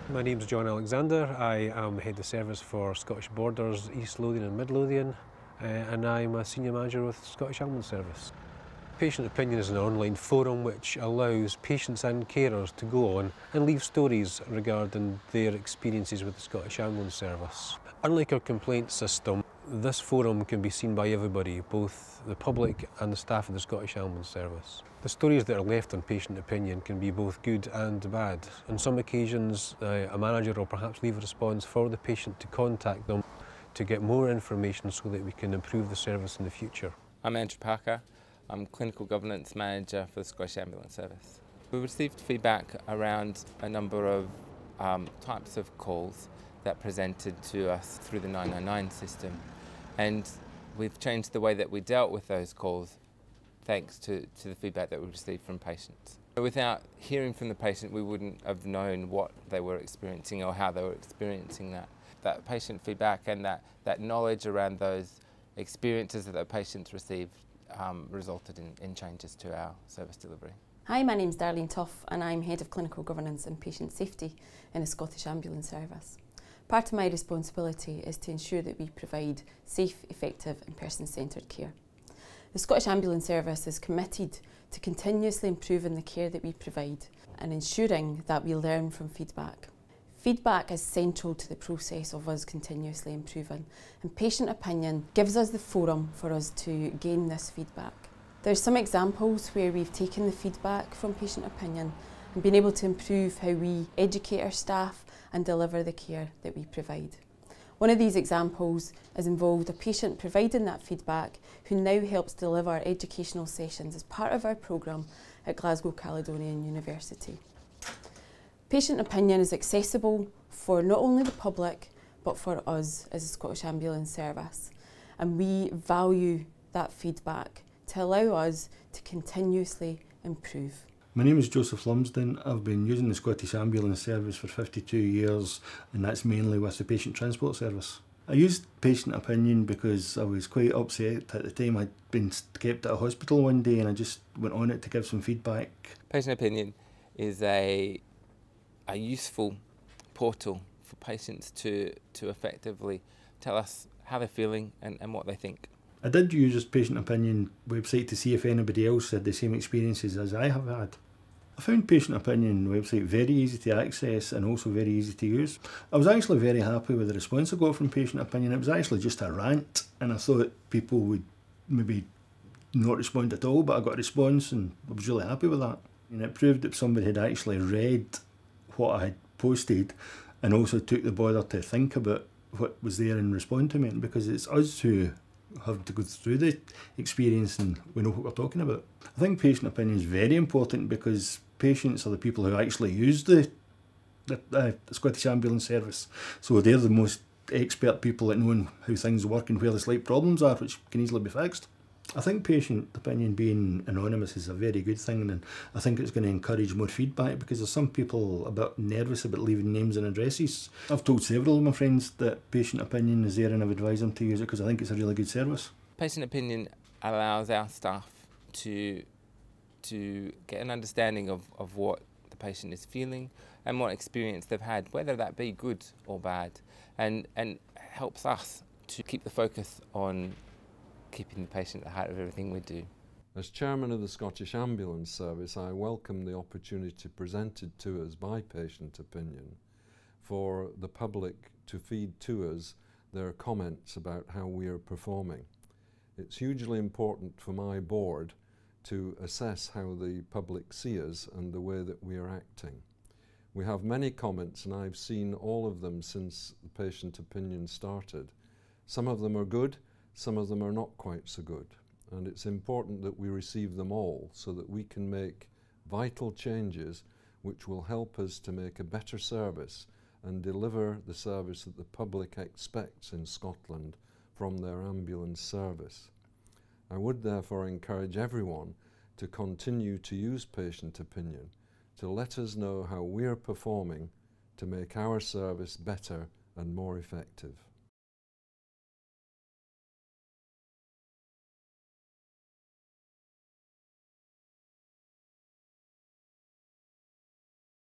My name's John Alexander. I am Head of Service for Scottish Borders, East Lothian and Mid Lothian, and I'm a Senior Manager with Scottish Ambulance Service. Patient Opinion is an online forum which allows patients and carers to go on and leave stories regarding their experiences with the Scottish Ambulance Service. Unlike our complaint system, this forum can be seen by everybody, both the public and the staff of the Scottish Ambulance Service. The stories that are left on Patient Opinion can be both good and bad. On some occasions, a manager will perhaps leave a response for the patient to contact them to get more information so that we can improve the service in the future. I'm Angie Parker. I'm Clinical Governance Manager for the Scottish Ambulance Service. We received feedback around a number of types of calls that presented to us through the 999 system, and we've changed the way that we dealt with those calls thanks to the feedback that we received from patients. Without hearing from the patient, we wouldn't have known what they were experiencing or how they were experiencing that. That patient feedback and that knowledge around those experiences that the patients received resulted in changes to our service delivery. Hi, my name's Darlene Toph and I'm Head of Clinical Governance and Patient Safety in the Scottish Ambulance Service. Part of my responsibility is to ensure that we provide safe, effective and person-centred care. The Scottish Ambulance Service is committed to continuously improving the care that we provide and ensuring that we learn from feedback. Feedback is central to the process of us continuously improving, and Patient Opinion gives us the forum for us to gain this feedback. There's some examples where we've taken the feedback from Patient Opinion and been able to improve how we educate our staff and deliver the care that we provide. One of these examples has involved a patient providing that feedback who now helps deliver educational sessions as part of our programme at Glasgow Caledonian University. Patient Opinion is accessible for not only the public but for us as a Scottish Ambulance Service, and we value that feedback to allow us to continuously improve. My name is Joseph Lumsden. I've been using the Scottish Ambulance Service for 52 years, and that's mainly with the Patient Transport Service. I used Patient Opinion because I was quite upset at the time. I'd been kept at a hospital one day and I just went on it to give some feedback. Patient Opinion is a useful portal for patients to effectively tell us how they're feeling and what they think. I did use this Patient Opinion website to see if anybody else had the same experiences as I have had. I found Patient Opinion website very easy to access and also very easy to use. I was actually very happy with the response I got from Patient Opinion. It was actually just a rant, and I thought people would maybe not respond at all, but I got a response and I was really happy with that. And it proved that somebody had actually read what I had posted and also took the bother to think about what was there and respond to me, because it's us who have to go through the experience and we know what we're talking about. I think Patient Opinion is very important because patients are the people who actually use the Scottish Ambulance Service, so they're the most expert people at knowing how things work and where the slight problems are, which can easily be fixed. I think Patient Opinion being anonymous is a very good thing, and I think it's going to encourage more feedback because there's some people a bit nervous about leaving names and addresses. I've told several of my friends that Patient Opinion is there and I've advised them to use it because I think it's a really good service. Patient Opinion allows our staff to get an understanding of what the patient is feeling and what experience they've had, whether that be good or bad, and helps us to keep the focus on keeping the patient at the heart of everything we do. As Chairman of the Scottish Ambulance Service, I welcome the opportunity presented to us by Patient Opinion for the public to feed to us their comments about how we are performing. It's hugely important for my board to assess how the public see us and the way that we are acting. We have many comments, and I've seen all of them since the Patient Opinion started. Some of them are good, some of them are not quite so good, and it's important that we receive them all so that we can make vital changes which will help us to make a better service and deliver the service that the public expects in Scotland from their ambulance service. I would therefore encourage everyone to continue to use Patient Opinion to let us know how we are performing to make our service better and more effective.